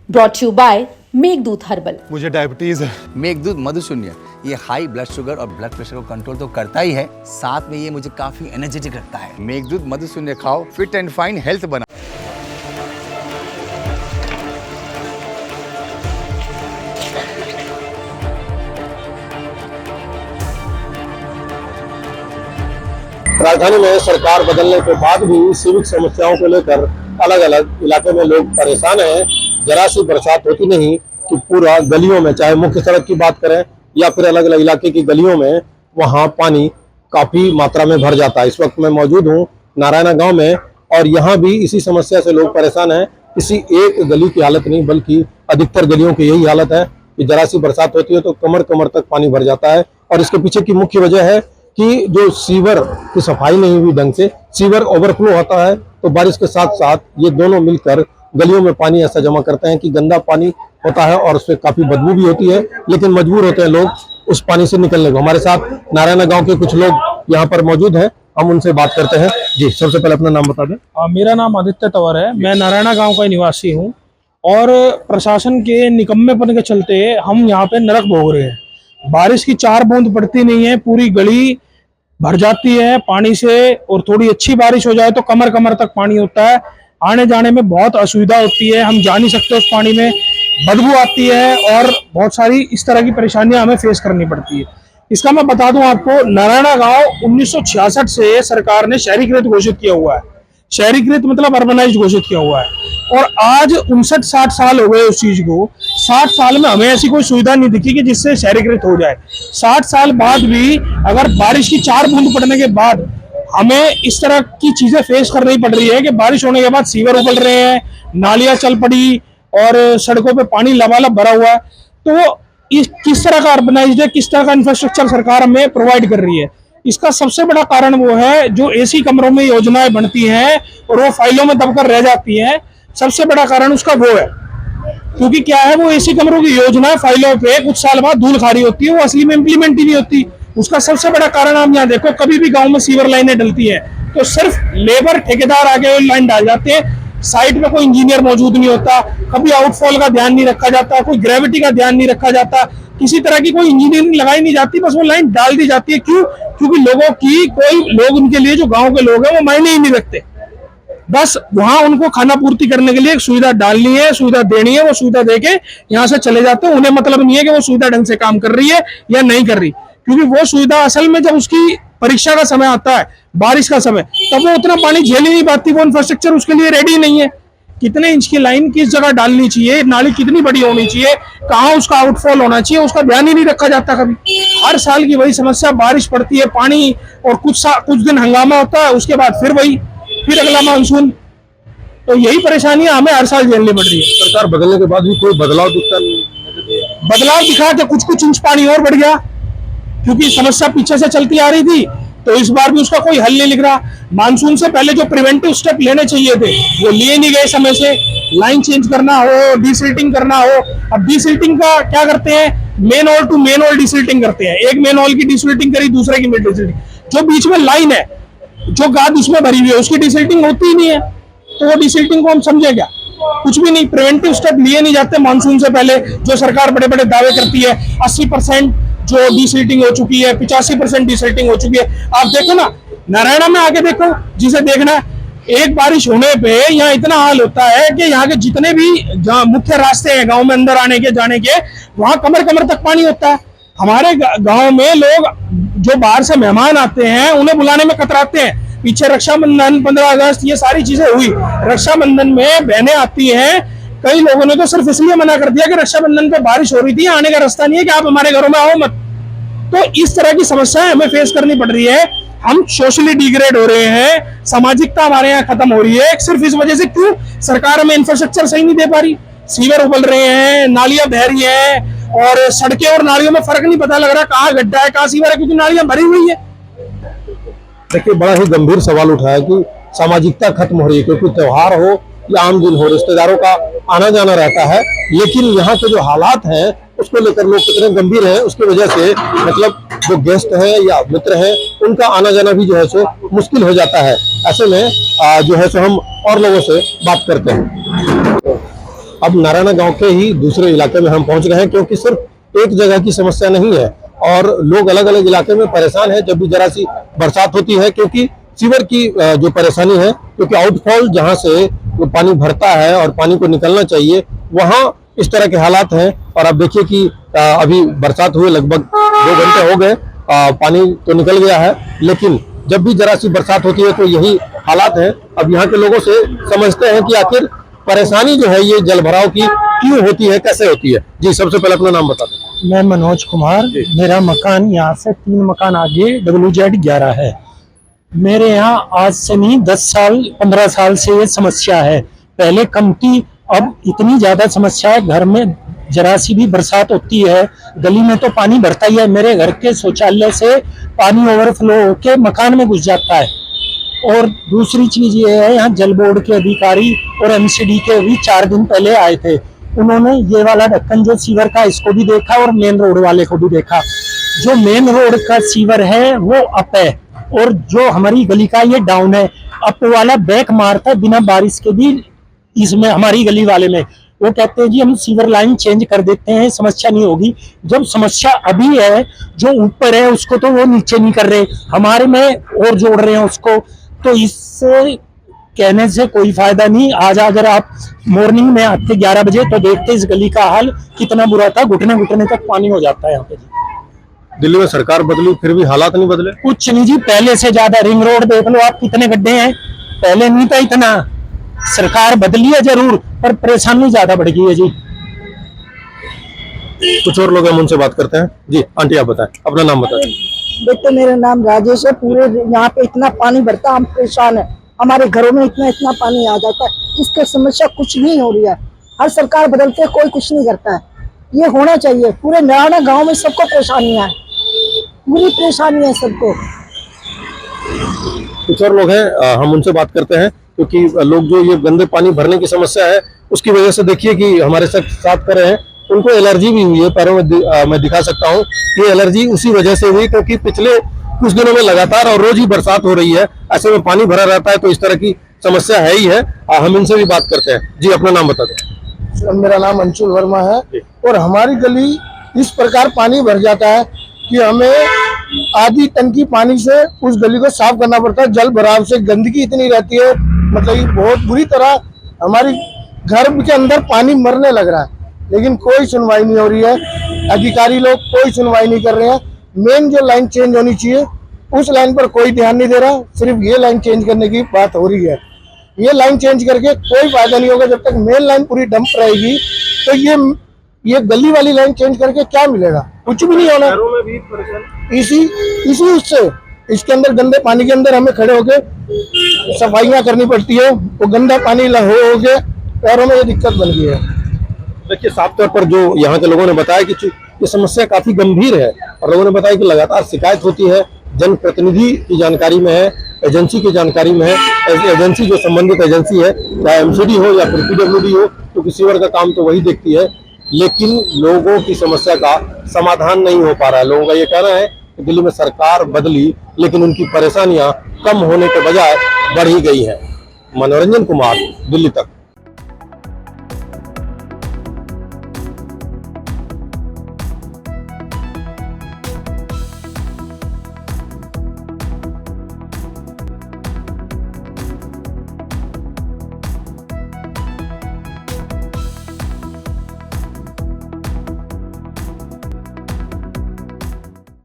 Brought you by Meghdoot herbal. मुझे diabetes है। मेघदूत मधुशून्य ये हाई ब्लड शुगर और ब्लड प्रेशर को कंट्रोल तो करता ही है, साथ में ये मुझे काफी एनर्जेटिक रखता है। मेघदूत मधुशून्य खाओ, फिट एंड फाइन हेल्थ बना। राजधानी में सरकार बदलने के बाद भी सिविक समस्याओं को लेकर अलग अलग इलाके में लोग परेशान हैं। जरा सी बरसात होती नहीं कि पूरा गलियों में, चाहे मुख्य सड़क की बात करें या फिर अलग अलग इलाके की गलियों में, वहां पानी काफी मात्रा में भर जाता है। इस वक्त मैं मौजूद हूं नारायणा गांव में और यहाँ भी इसी समस्या से लोग परेशान हैं। किसी एक गली की हालत नहीं बल्कि अधिकतर गलियों की यही हालत है कि जरा सी बरसात होती है तो कमर कमर तक पानी भर जाता है। और इसके पीछे की मुख्य वजह है कि जो सीवर की सफाई नहीं हुई ढंग से, सीवर ओवरफ्लो होता है तो बारिश के साथ साथ ये दोनों मिलकर गलियों में पानी ऐसा जमा करते हैं कि गंदा पानी होता है और उससे काफी बदबू भी होती है, लेकिन मजबूर होते हैं लोग उस पानी से निकलने को। हमारे साथ नारायणा गांव के कुछ लोग यहाँ पर मौजूद हैं, हम उनसे बात करते हैं। जी, सबसे पहले अपना नाम बता दें। मेरा नाम आदित्य तंवर है, मैं नारायणा गांव का निवासी हूँ और प्रशासन के निकम्मेपन के चलते हम यहाँ पे नरक भोग रहे हैं। बारिश की 4 बूंद पड़ती नहीं है, पूरी गली भर जाती है पानी से, और थोड़ी अच्छी बारिश हो जाए तो कमर कमर तक पानी होता है। आने जाने में बहुत असुविधा होती है, हम जा नहीं सकते उस पानी में, बदबू आती है और बहुत सारी इस तरह की परेशानियां हमें फेस करनी पड़ती है। इसका मैं बता दूं आपको, नारायणा गांव 1966 से सरकार ने शहरीकृत घोषित किया हुआ है। शहरीकृत मतलब अर्बनाइज्ड घोषित किया हुआ है और आज 59-60 साल हो गए उस चीज को। 60 साल में हमें ऐसी कोई सुविधा नहीं दिखी कि जिससे शहरीकृत हो जाए। 60 साल बाद भी अगर बारिश की 4 बूंद पड़ने के बाद हमें इस तरह की चीजें फेस करनी पड़ रही है कि बारिश होने के बाद सीवर उबल रहे हैं, नालियां चल पड़ी और सड़कों पे पानी लबालब भरा हुआ है। तो इस किस तरह का अर्बनाइज्ड है, किस तरह का इंफ्रास्ट्रक्चर सरकार हमें प्रोवाइड कर रही है। इसका सबसे बड़ा कारण वो है जो एसी कमरों में योजनाएं बनती हैं और वो फाइलों में दबकर रह जाती हैं। सबसे बड़ा कारण उसका वो है, क्योंकि क्या है, वो एसी कमरों की योजना फाइलों पे कुछ साल बाद धूल खारी होती है, वो असली में इम्प्लीमेंट ही नहीं होती। उसका सबसे बड़ा कारण आप यहाँ देखो, कभी भी गांव में सीवर लाइनें डलती है तो सिर्फ लेबर ठेकेदार आगे लाइन डाल जाते हैं, साइड में कोई इंजीनियर मौजूद नहीं होता, कभी आउटफॉल का ध्यान नहीं रखा जाता, कोई ग्रेविटी का ध्यान नहीं रखा जाता, किसी तरह की कोई इंजीनियरिंग लगाई नहीं जाती, बस वो लाइन डाल दी जाती है। क्यों? क्योंकि लोगों की, कोई लोग उनके लिए, जो गांव के लोग हैं, वो मायने ही नहीं रखते। बस वहां उनको खाना पूर्ति करने के लिए एक सुविधा डालनी है, सुविधा देनी है, वो सुविधा देके यहाँ से चले जाते हैं। उन्हें मतलब नहीं है कि वो सुविधा ढंग से काम कर रही है या नहीं कर रही, क्योंकि वो सुविधा असल में जब उसकी परीक्षा का समय आता है, बारिश का समय, तब वो उतना पानी झेल ही नहीं पाती, वो इंफ्रास्ट्रक्चर उसके लिए रेडी नहीं है। कितने इंच की लाइन किस जगह डालनी चाहिए, नाली कितनी बड़ी होनी चाहिए, कहाँ उसका आउटफॉल होना चाहिए, उसका ध्यान ही नहीं रखा जाता कभी। हर साल की वही समस्या, बारिश पड़ती है, पानी, और कुछ दिन हंगामा होता है, उसके बाद फिर अगला मानसून। तो यही परेशानियां हमें हर साल झेलनी पड़ रही है। सरकार बदलने के बाद भी कोई बदलाव दिखता नहीं। बदलाव दिखा तो कुछ इंच पानी और बढ़ गया, क्योंकि समस्या पीछे से चलती आ रही थी, तो इस बार भी उसका कोई हल नहीं लिख रहा। मानसून से पहले जो प्रिवेंटिव स्टेप लेने चाहिए थे वो लिए नहीं गए समय से। लाइन चेंज करना हो, डीसिल्टिंग करना हो, अब डीसिल्टिंग का क्या करते हैं, manhole to manhole desilting करते हैं। एक मेन हॉल की डीसिल्टिंग करी, दूसरे की डीसिल्टिंग, जो बीच में लाइन है, जो गाद उसमें भरी हुई है, उसकी डीसिल्टिंग होती ही नहीं है। तो वो डीसिल्टिंग को हम समझे क्या? कुछ भी नहीं, प्रिवेंटिव स्टेप लिए नहीं जाते मानसून से पहले। जो सरकार बड़े बड़े दावे करती है, 80% जो डीसिल्टिंग हो चुकी है, 85% डीसिल्टिंग हो चुकी है। आप देखो ना, नारायणा में आके देखो, जिसे देखना है, एक बारिश होने पे यहाँ इतना हाल होता है कि यहाँ के जितने भी मुख्य रास्ते हैं गांव में अंदर आने के जाने के, वहां कमर कमर तक पानी होता है। हमारे गांव में लोग जो बाहर से मेहमान आते हैं उन्हें बुलाने में कतराते हैं। पीछे रक्षाबंधन, 15 अगस्त, ये सारी चीजें हुई। रक्षाबंधन में बहनें आती हैं, कई लोगों ने तो सिर्फ इसलिए मना कर दिया कि रक्षाबंधन पे बारिश हो रही थी, आने का रास्ता नहीं है, कि आप हमारे घरों में आओ मत। तो इस तरह की समस्याएं हमें फेस करनी पड़ रही है। हम सोशली डिग्रेड हो रहे हैं, सामाजिकता हमारे यहाँ खत्म हो रही है, सिर्फ इस वजह से। क्यों? सरकार हमें इंफ्रास्ट्रक्चर सही नहीं दे पा रही। सीवर उबल रहे हैं, नालियां बह रही हैं, और सड़कें और नालियों में फर्क नहीं पता लग रहा कहाँ गड्ढा है, कहाँ सीवर है, क्योंकि नालियां भरी हुई है। देखिए, बड़ा ही गंभीर सवाल उठा है कि सामाजिकता खत्म हो रही है, क्योंकि त्योहार हो या आम दिन हो, रिश्तेदारों का आना जाना रहता है, लेकिन यहाँ के जो हालात हैं उसको लेकर लोग कितने गंभीर हैं, उसकी वजह से मतलब जो गेस्ट हैं या मित्र हैं उनका आना जाना भी जो है सो मुश्किल हो जाता है। ऐसे में जो है सो हम और लोगों से बात करते हैं। अब नारायणा गांव के ही दूसरे इलाके में हम पहुंच गए हैं, क्योंकि सिर्फ एक जगह की समस्या नहीं है और लोग अलग अलग इलाके में परेशान हैं जब भी जरा सी बरसात होती है, क्योंकि सीवर की जो परेशानी है, क्योंकि आउटफॉल जहां से वो पानी भरता है और पानी को निकलना चाहिए वहां इस तरह के हालात हैं। और आप देखिए कि अभी बरसात हुए लगभग 2 घंटे हो गए, पानी तो निकल गया है, लेकिन जब भी जरा सी बरसात होती है तो यही हालात है। अब यहाँ के लोगों से समझते हैं कि आखिर परेशानी जो है ये जल भराव की क्यों होती है, कैसे होती है। जी, सबसे पहले अपना नाम बता दें। मैं मनोज कुमार, मेरा मकान यहाँ से 3 मकान आगे WZ11 है। मेरे यहाँ आज से नहीं 10 साल 15 साल से ये समस्या है। पहले कम थी, अब इतनी ज्यादा समस्या है। घर में जरा सी भी बरसात होती है, गली में तो पानी भरता ही है। मेरे घर के शौचालय से पानी ओवरफ्लो होके मकान में घुस जाता है। और दूसरी चीज ये है, यहाँ जल बोर्ड के अधिकारी और MCD के भी 4 दिन पहले आए थे। उन्होंने ये वाला ढक्कन जो सीवर का, इसको भी देखा और मेन रोड वाले को भी देखा। जो मेन रोड का सीवर है वो अप है और जो हमारी गली का ये डाउन है। अप वाला बैक मारता है बिना बारिश के भी इसमें हमारी गली वाले में। वो कहते हैं जी हम सीवर लाइन चेंज कर देते हैं, समस्या नहीं होगी। जब समस्या अभी है, जो ऊपर है उसको तो वो नीचे नहीं कर रहे, हमारे में और जोड़ रहे हैं उसको। तो इससे कहने से कोई फायदा नहीं। आज अगर आप मॉर्निंग में आते 11 बजे तो देखते इस गली का हाल कितना बुरा था, घुटने घुटने तक पानी हो जाता है यहाँ पे। दिल्ली में सरकार बदली फिर भी हालात नहीं बदले। कुछ नहीं जी, पहले से ज्यादा। रिंग रोड देख लो आप, कितने गड्ढे हैं, पहले नहीं था इतना। सरकार बदली है जरूर, पर परेशानी ज्यादा बढ़ गई है जी। कुछ और लोग हम उनसे बात करते हैं। जी आंटी, आप बताएं, अपना नाम बताएं। बेटे मेरा नाम राजेश है। पूरे यहाँ पे इतना पानी भरता, हम परेशान है। हमारे घरों में इतना पानी आ जाता है, इसके समस्या कुछ नहीं हो रही है। हर सरकार बदलते कोई कुछ नहीं करता है। ये होना चाहिए। पूरे नारायणा गांव में सबको परेशानियां है, पूरी परेशानी है सबको। कुछ और लोग हैं, हम उनसे बात करते हैं, क्योंकि लोग जो ये गंदे पानी भरने की समस्या है उसकी वजह से देखिए कि हमारे साथ कर रहे हैं, उनको एलर्जी भी हुई है पैरों में। मैं दिखा सकता हूँ, ये एलर्जी उसी वजह से हुई क्योंकि पिछले कुछ दिनों में लगातार और रोज ही बरसात हो रही है, ऐसे में पानी भरा रहता है, तो इस तरह की समस्या है ही है। हम इनसे भी बात करते हैं। जी, अपना नाम बता दें। मेरा नाम अंशुल वर्मा है और हमारी गली इस प्रकार पानी भर जाता है कि हमें आधी टंकी पानी से उस गली को साफ करना पड़ता है। जल भराव से गंदगी इतनी रहती है, मतलब ये बहुत बुरी तरह हमारी घर के अंदर पानी मरने लग रहा है, लेकिन कोई सुनवाई नहीं हो रही है। अधिकारी लोग कोई सुनवाई नहीं कर रहे हैं। मेन जो लाइन चेंज होनी चाहिए उस लाइन पर कोई ध्यान नहीं दे रहा, सिर्फ ये लाइन चेंज करने की बात हो रही है। ये लाइन चेंज करके कोई फायदा नहीं होगा। जब तक मेन लाइन पूरी डंप रहेगी तो ये गली वाली लाइन चेंज करके क्या मिलेगा, कुछ भी नहीं होना। इसी उससे इसके अंदर गंदे पानी के अंदर हमें खड़े होके सफाइयां करनी पड़ती है। वो गंदा पानी हो के पैरों में ये दिक्कत बन गई है। देखिए, साफ तौर पर जो यहाँ के लोगों ने बताया कि ये समस्या काफी गंभीर है और लोगों ने बताया कि लगातार शिकायत होती है, जनप्रतिनिधि की जानकारी में है, एजेंसी की जानकारी में है। एजेंसी जो संबंधित एजेंसी है, चाहे MCD हो या फिर PWD हो, तो सीवर का काम तो वही देखती है, लेकिन लोगों की समस्या का समाधान नहीं हो पा रहा है। लोगों का ये कहना है कि दिल्ली में सरकार बदली लेकिन उनकी परेशानियां कम होने के बजाय बढ़ ही गई हैं। मनोरंजन कुमार, दिल्ली तक।